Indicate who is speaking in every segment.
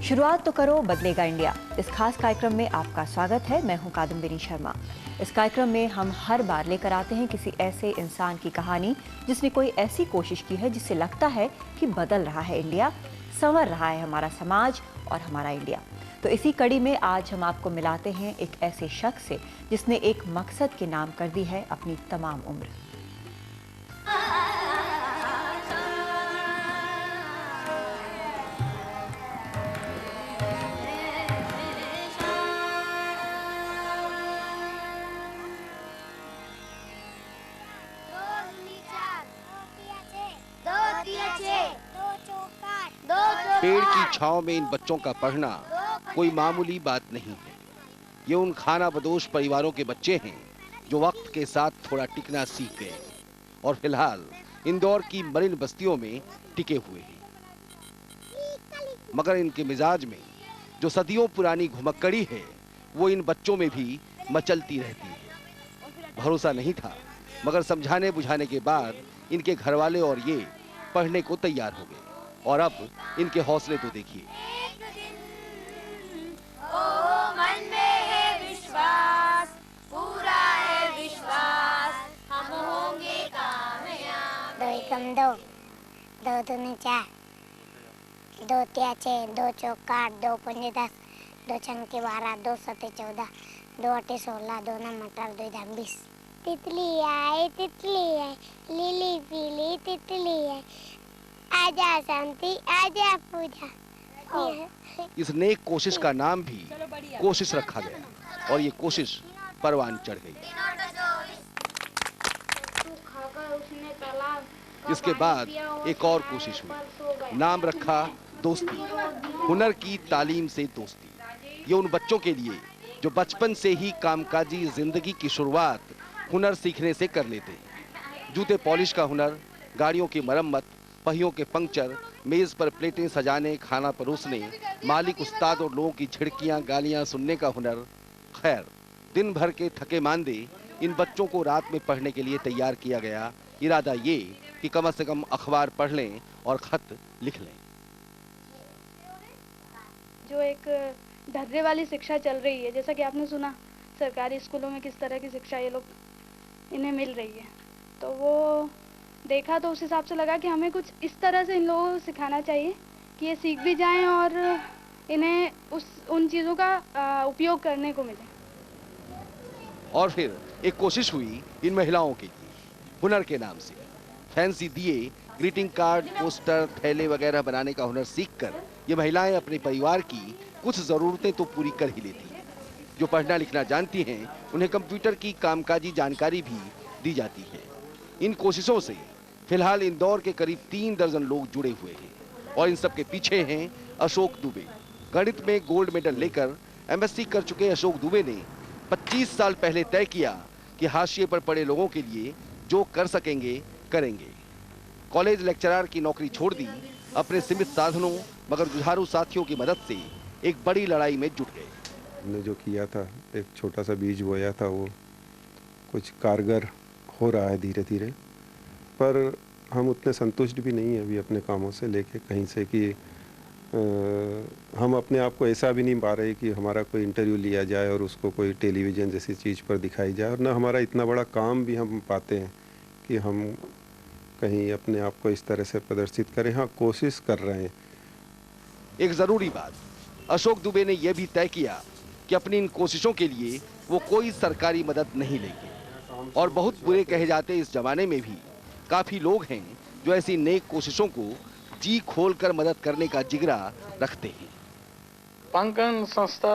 Speaker 1: शुरुआत तो करो, बदलेगा इंडिया। इस खास कार्यक्रम में आपका स्वागत है। मैं हूं कादम्बिनी शर्मा। इस कार्यक्रम में हम हर बार लेकर आते हैं किसी ऐसे इंसान की कहानी जिसने कोई ऐसी कोशिश की है जिससे लगता है कि बदल रहा है इंडिया, संवर रहा है हमारा समाज और हमारा इंडिया। तो इसी कड़ी में आज हम आपको मिलाते हैं एक ऐसे शख्स से जिसने एक मकसद के नाम कर दी है अपनी तमाम उम्र।
Speaker 2: पेड़ की छांव में इन बच्चों का पढ़ना कोई मामूली बात नहीं है। ये उन खाना बदोश परिवारों के बच्चे हैं जो वक्त के साथ थोड़ा टिकना सीख गए और फिलहाल इंदौर की मलिन बस्तियों में टिके हुए हैं। मगर इनके मिजाज में जो सदियों पुरानी घुमक्कड़ी है वो इन बच्चों में भी मचलती रहती है। भरोसा नहीं था, मगर समझाने बुझाने के बाद इनके घरवाले और ये पढ़ने को तैयार हो गए और अब इनके हौसले तो देखिए।
Speaker 3: मन में है विश्वास, पूरा है विश्वास, हम होंगे कामयाब।
Speaker 4: 2 एकम 2, 2 दूनी 4, 2 तिया 6, 2 चौक 8, 2 पंजे 10, 2 छंके 12, 2 सते 14, 2 अटे 16, 2 ना मटर 2 दाम 20। तितली आई, लीली पीली तितली है, आजा शांति, आजा पूजा।
Speaker 2: इस नेक कोशिश का नाम भी कोशिश रखा गया और ये कोशिश परवान चढ़ गई। इसके बाद एक और कोशिश हुई, नाम रखा दोस्ती, हुनर की तालीम से दोस्ती। ये उन बच्चों के लिए जो बचपन से ही कामकाजी जिंदगी की शुरुआत हुनर सीखने से कर लेते हैं। जूते पॉलिश का हुनर, गाड़ियों की मरम्मत, पहियों के पंक्चर, मेज पर प्लेटें सजाने, खाना परोसने, मालिक उस्ताद और लोगों की झिड़कियां गालियां सुनने का हुनर। खैर, दिन भर के थके मांदे इन बच्चों को रात में पढ़ने के लिए तैयार किया गया। इरादा ये कि कम से कम अखबार पढ़ लें और खत लिख लें।
Speaker 5: जो एक ढर्रे वाली शिक्षा चल रही है, जैसा कि आपने सुना सरकारी स्कूलों में किस तरह की शिक्षा ये लोग इन्हें मिल रही है, तो वो देखा तो उस हिसाब से लगा कि हमें कुछ इस तरह से इन लोगों को सिखाना चाहिए कि ये सीख भी जाएं और इन्हें उन चीज़ों का उपयोग करने को मिले।
Speaker 2: और फिर एक कोशिश हुई इन महिलाओं के लिए, हुनर के नाम से फैंसी दिए, ग्रीटिंग कार्ड, पोस्टर, थैले वगैरह बनाने का हुनर सीखकर ये महिलाएं अपने परिवार की कुछ ज़रूरतें तो पूरी कर ही लेती हैं। जो पढ़ना लिखना जानती हैं उन्हें कंप्यूटर की कामकाजी जानकारी भी दी जाती है। इन कोशिशों से फिलहाल इंदौर के करीब 3 दर्जन लोग जुड़े हुए हैं और इन सब के पीछे हैं अशोक दुबे। गणित में गोल्ड मेडल लेकर एमएससी कर चुके अशोक दुबे ने 25 साल पहले तय किया कि हाशिए पर पड़े लोगों के लिए जो कर सकेंगे करेंगे। कॉलेज लेक्चरर की नौकरी छोड़ दी, अपने सीमित साधनों मगर जुझारू साथियों की मदद से एक बड़ी लड़ाई में जुट गए।
Speaker 6: हमने जो किया था, एक छोटा सा बीज बोया था, वो कुछ कारगर हो रहा है धीरे धीरे, पर हम उतने संतुष्ट भी नहीं हैं अभी अपने कामों से लेके कहीं से कि हम अपने आप को ऐसा भी नहीं पा रहे कि हमारा कोई इंटरव्यू लिया जाए और उसको कोई टेलीविज़न जैसी चीज़ पर दिखाई जाए, और ना हमारा इतना बड़ा काम भी हम पाते हैं कि हम कहीं अपने आप को इस तरह से प्रदर्शित करें। हाँ, कोशिश कर रहे हैं।
Speaker 2: एक ज़रूरी बात, अशोक दुबे ने यह भी तय किया कि अपनी इन कोशिशों के लिए वो कोई सरकारी मदद नहीं लेंगे और बहुत बुरे कहे जाते इस जमाने में भी काफी लोग हैं जो ऐसी नेक कोशिशों को जी खोलकर मदद करने का जिगरा रखते हैं।
Speaker 7: पांकन संस्था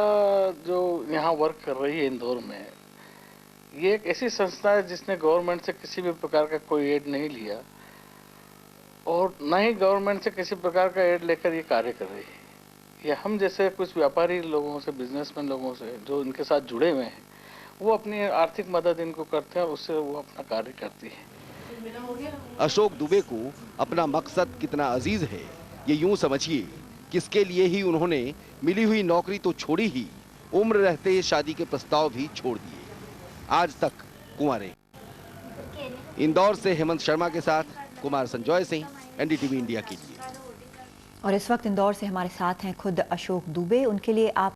Speaker 7: जो यहाँ वर्क कर रही है इंदौर में, ये एक ऐसी संस्था है जिसने गवर्नमेंट से किसी भी प्रकार का कोई एड नहीं लिया और न ही गवर्नमेंट से किसी प्रकार का एड लेकर ये कार्य कर रही है। ये हम जैसे कुछ व्यापारी लोगों से, बिजनेसमैन लोगों से जो इनके साथ जुड़े हुए हैं, वो अपनी आर्थिक मदद इनको करते हैं और उससे वो अपना कार्य करती है।
Speaker 2: अशोक दुबे को अपना मकसद कितना अजीज है ये यूं समझिए कि इसके लिए ही उन्होंने मिली हुई नौकरी तो छोड़ी ही, उम्र रहते शादी के प्रस्ताव भी छोड़ दिए। आज तक कुंवारे। इंदौर से हेमंत शर्मा के साथ कुमार संजॉय सिंह, एनडीटीवी इंडिया के लिए।
Speaker 1: और इस वक्त इंदौर से हमारे साथ हैं खुद अशोक दुबे। उनके लिए आप